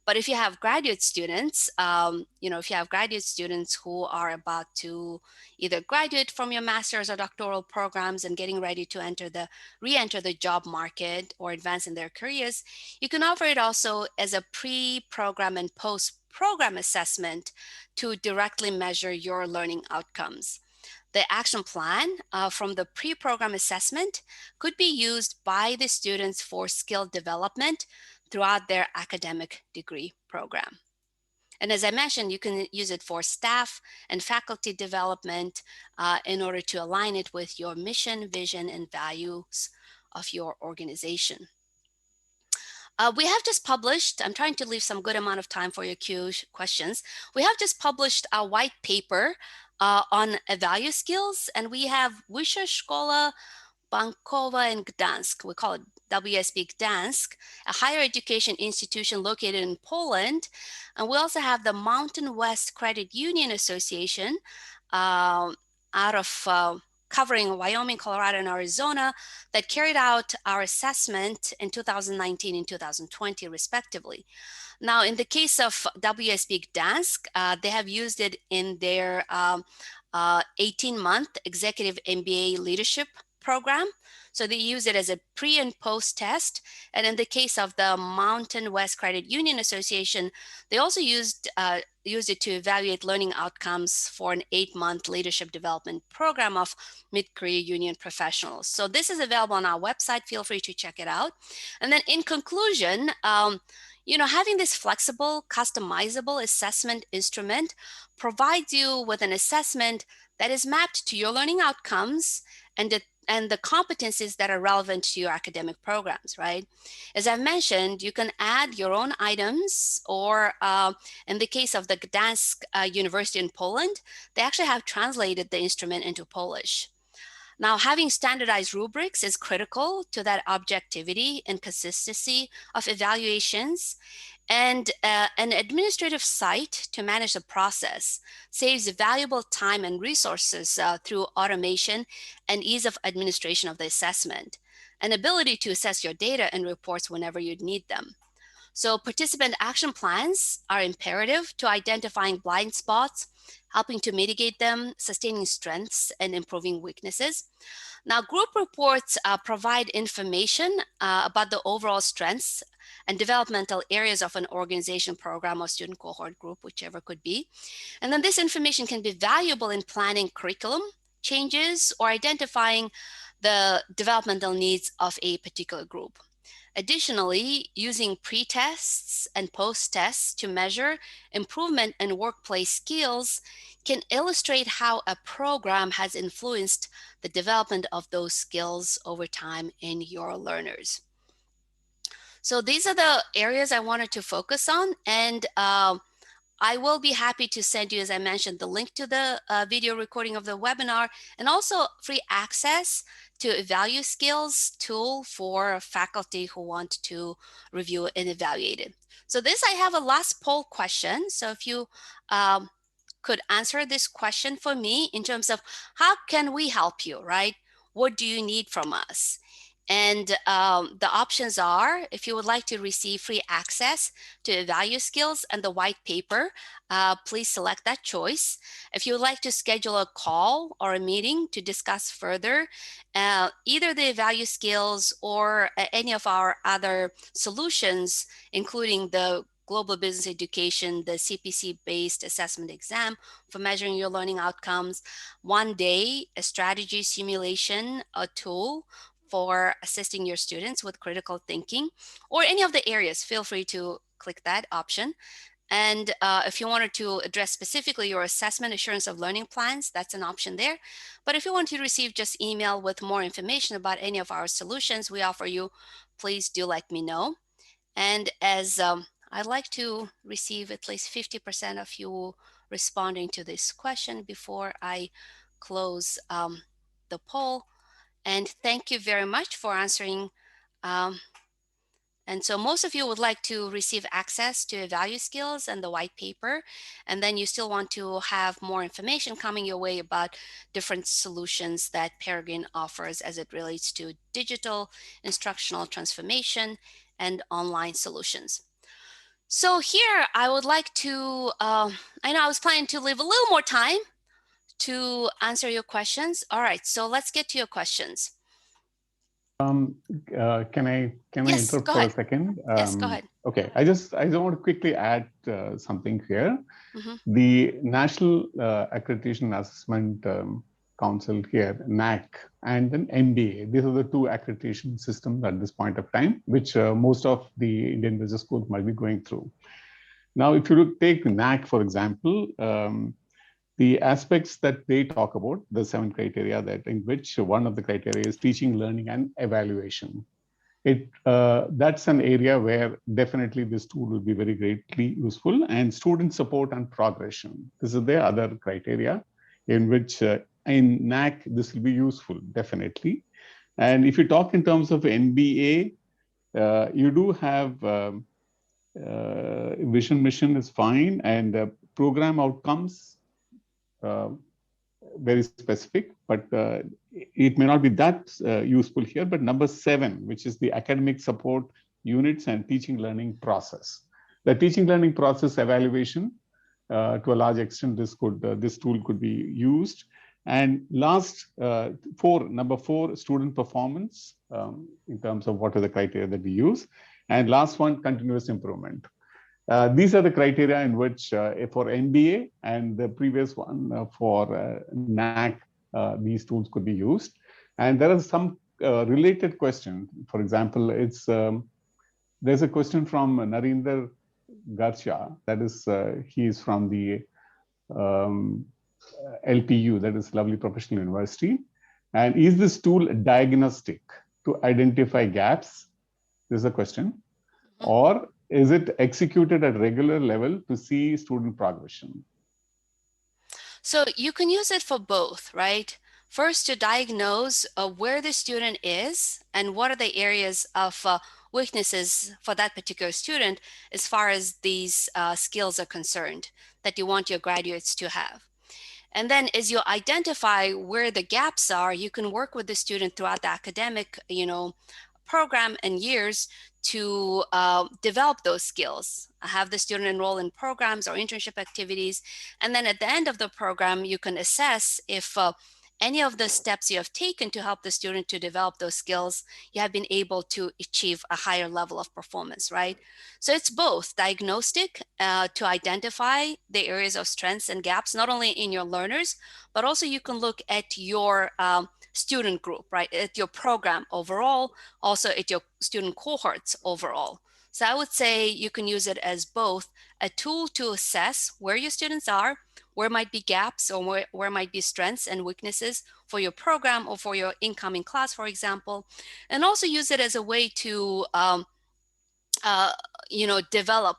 [SPEAKER 1] But if you have graduate students, who are about to either graduate from your master's or doctoral programs and getting ready to re-enter the job market or advance in their careers, you can offer it also as a pre-program and post-program assessment to directly measure your learning outcomes. The action plan from the pre-program assessment could be used by the students for skill development throughout their academic degree program. And as I mentioned, you can use it for staff and faculty development in order to align it with your mission, vision, and values of your organization. We have just published, I'm trying to leave some good amount of time for your questions. We have just published a white paper on EvaluSkills, and we have Wyższa Szkoła Bankowa in Gdańsk. We call it WSB Gdańsk, a higher education institution located in Poland. And we also have the Mountain West Credit Union Association out of covering Wyoming, Colorado, and Arizona that carried out our assessment in 2019 and 2020, respectively. Now, in the case of WSB Gdansk, they have used it in their 18-month executive MBA leadership program. So they use it as a pre and post test. And in the case of the Mountain West Credit Union Association, they also used it to evaluate learning outcomes for an 8-month leadership development program of mid-career union professionals. So this is available on our website. Feel free to check it out. And then in conclusion, having this flexible, customizable assessment instrument provides you with an assessment that is mapped to your learning outcomes and the competencies that are relevant to your academic programs, right? As I've mentioned, you can add your own items, or in the case of the Gdansk University in Poland, they actually have translated the instrument into Polish. Now, having standardized rubrics is critical to that objectivity and consistency of evaluations, and an administrative site to manage the process saves valuable time and resources through automation and ease of administration of the assessment, and ability to assess your data and reports whenever you need them. So participant action plans are imperative to identifying blind spots, helping to mitigate them, sustaining strengths, and improving weaknesses. Now, group reports provide information about the overall strengths and developmental areas of an organization, program, or student cohort group, whichever could be. And then this information can be valuable in planning curriculum changes or identifying the developmental needs of a particular group. Additionally, using pre-tests and post-tests to measure improvement in workplace skills can illustrate how a program has influenced the development of those skills over time in your learners. So these are the areas I wanted to focus on, and I will be happy to send you, as I mentioned, the link to the video recording of the webinar, and also free access to EvaluSkills tool for faculty who want to review and evaluate it. So this, I have a last poll question. So if you could answer this question for me in terms of how can we help you, right? What do you need from us? And the options are, if you would like to receive free access to EvaluSkills and the white paper, please select that choice. If you would like to schedule a call or a meeting to discuss further, either the EvaluSkills or any of our other solutions, including the Global Business Education, the CPC-based assessment exam for measuring your learning outcomes, one day, a strategy simulation, a tool for assisting your students with critical thinking, or any of the areas, feel free to click that option. And if you wanted to address specifically your assessment assurance of learning plans, that's an option there. But if you want to receive just email with more information about any of our solutions we offer you, please do let me know. And as I'd like to receive at least 50% of you responding to this question before I close the poll. And thank you very much for answering. And so most of you would like to receive access to EvaluSkills and the white paper, and then you still want to have more information coming your way about different solutions that Peregrine offers as it relates to digital instructional transformation and online solutions. So here I would like to, I know I was planning to leave a little more time to answer your questions. All right, so let's get to your questions.
[SPEAKER 2] Can I
[SPEAKER 1] Yes,
[SPEAKER 2] interrupt
[SPEAKER 1] go
[SPEAKER 2] for
[SPEAKER 1] ahead.
[SPEAKER 2] a second?
[SPEAKER 1] Yes, go ahead.
[SPEAKER 2] Okay, I just want to quickly add something here.
[SPEAKER 1] Mhm.
[SPEAKER 2] The National Accreditation Assessment Council here, NAC, and then MBA. These are the two accreditation systems at this point of time, which most of the Indian business schools might be going through. Now, if you take NAC, for example, the aspects that they talk about, the 7 criteria, that in which one of the criteria is teaching, learning, and evaluation. That's an area where definitely this tool will be very greatly useful, and student support and progression. This is the other criteria in which in NAC, this will be useful, definitely. And if you talk in terms of NBA, you do have vision mission is fine, and program outcomes very specific, but it may not be that useful here. But number 7, which is the academic support units and teaching learning process. The teaching learning process evaluation, to a large extent, this tool could be used. And last, number 4, student performance, in terms of what are the criteria that we use. And last one, continuous improvement. These are the criteria in which for MBA and the previous one for NAC, these tools could be used. And there are some related questions. For example, there's a question from Narinder Garcha. That is, he is from the LPU, that is Lovely Professional University. And is this tool diagnostic to identify gaps? This is a question. Or is it executed at regular level to see student progression?
[SPEAKER 1] So you can use it for both, right? First, to diagnose where the student is and what are the areas of weaknesses for that particular student as far as these skills are concerned that you want your graduates to have. And then as you identify where the gaps are, you can work with the student throughout the academic, program and years to develop those skills. Have the student enroll in programs or internship activities. And then at the end of the program, you can assess if any of the steps you have taken to help the student to develop those skills, you have been able to achieve a higher level of performance, right? So it's both diagnostic to identify the areas of strengths and gaps, not only in your learners, but also you can look at your student group, right? At your program overall, also at your student cohorts overall. So I would say you can use it as both a tool to assess where your students are, where might be gaps or where might be strengths and weaknesses for your program or for your incoming class, for example, and also use it as a way to, develop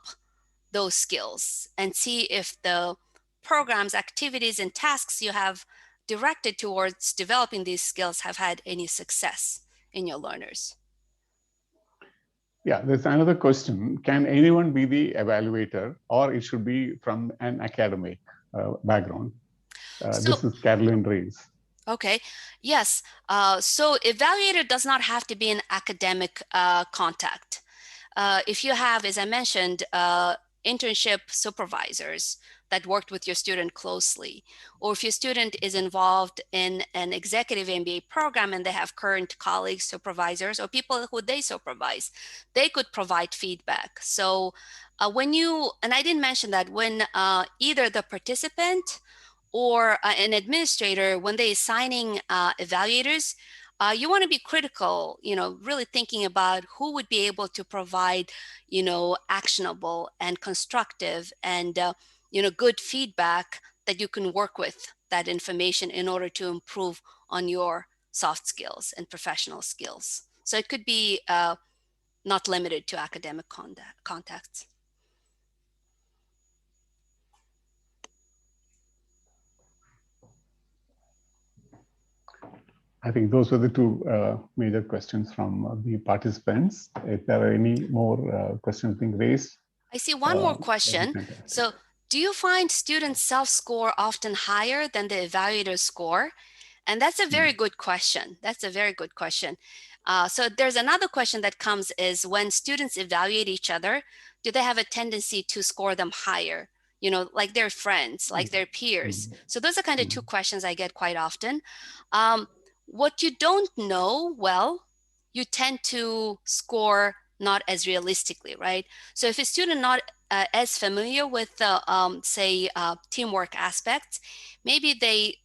[SPEAKER 1] those skills and see if the programs, activities, and tasks you have directed towards developing these skills have had any success in your learners.
[SPEAKER 2] Yeah, there's another question. Can anyone be the evaluator, or it should be from an academic background? This is Carolyn Rees.
[SPEAKER 1] Okay, yes. So evaluator does not have to be an academic contact. If you have, as I mentioned, internship supervisors that worked with your student closely, or if your student is involved in an executive MBA program and they have current colleagues, supervisors, or people who they supervise, they could provide feedback. So and I didn't mention that when either the participant or an administrator, when they're assigning evaluators, you want to be critical, really thinking about who would be able to provide, actionable and constructive and, good feedback that you can work with that information in order to improve on your soft skills and professional skills. So it could be not limited to academic contacts.
[SPEAKER 2] I think those were the two major questions from the participants. If there are any more questions being raised.
[SPEAKER 1] I see one more question. So, do you find students' self-score often higher than the evaluator score? And that's a very good question. That's a very good question. So there's another question that comes is when students evaluate each other, do they have a tendency to score them higher? Like their friends, like their peers. So those are kind of two questions I get quite often. What you don't know well, you tend to score not as realistically, right? So if a student not as familiar with the, say, teamwork aspects, maybe they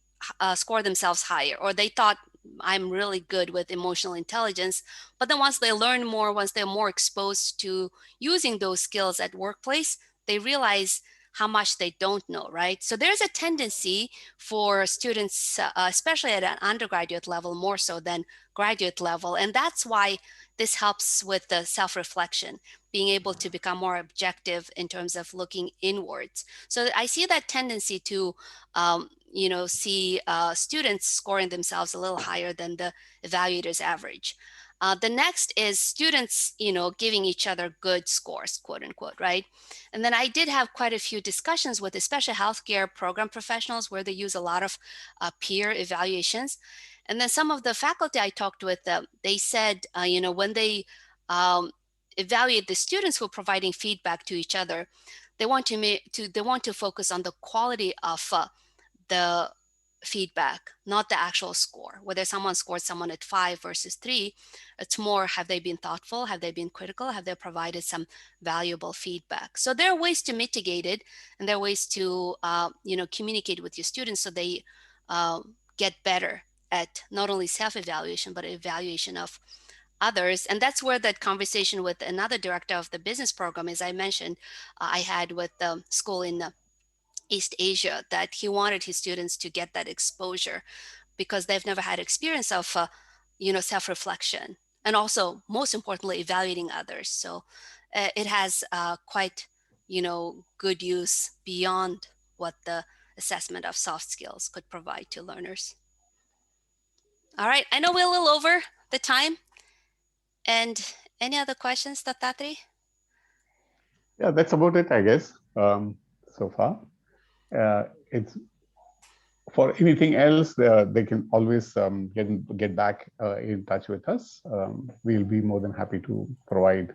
[SPEAKER 1] score themselves higher, or they thought I'm really good with emotional intelligence, but then once they learn more, once they're more exposed to using those skills at workplace, they realize how much they don't know, right? So there's a tendency for students, especially at an undergraduate level, more so than graduate level. And that's why this helps with the self-reflection, being able to become more objective in terms of looking inwards. So I see that tendency to, see students scoring themselves a little higher than the evaluator's average. The next is students, giving each other good scores, quote unquote, right? And then I did have quite a few discussions with especially healthcare program professionals where they use a lot of peer evaluations. And then some of the faculty I talked with, they said, when they evaluate the students who are providing feedback to each other, they want to focus on the quality of the feedback, not the actual score. Whether someone scored someone at 5 versus 3, it's more, have they been thoughtful? Have they been critical? Have they provided some valuable feedback? So there are ways to mitigate it, and there are ways to communicate with your students so they get better at not only self-evaluation but evaluation of others. And that's where that conversation with another director of the business program, as I mentioned, I had with the school in East Asia, that he wanted his students to get that exposure because they've never had experience of, self-reflection, and also, most importantly, evaluating others. So it has quite, good use beyond what the assessment of soft skills could provide to learners. All right, I know we're a little over the time. And any other questions, Dattatri?
[SPEAKER 2] Yeah, that's about it, I guess, so far. It's for anything else, they can always get back in touch with us. We'll be more than happy to provide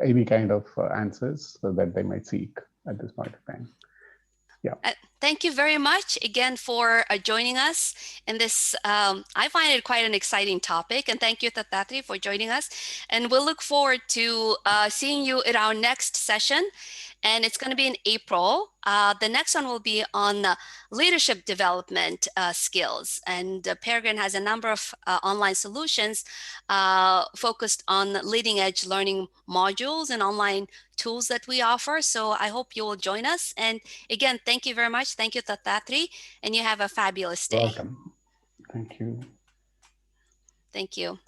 [SPEAKER 2] any kind of answers that they might seek at this point in time. Yeah.
[SPEAKER 1] Thank you very much again for joining us in this. I find it quite an exciting topic, and thank you, Dattatri, for joining us. And we'll look forward to seeing you at our next session. And it's going to be in April. The next one will be on leadership development skills. And Peregrine has a number of online solutions focused on leading edge learning modules and online tools that we offer. So I hope you will join us. And again, thank you very much. Thank you, Dattatri. And you have a fabulous day.
[SPEAKER 2] Welcome. Thank you.
[SPEAKER 1] Thank you.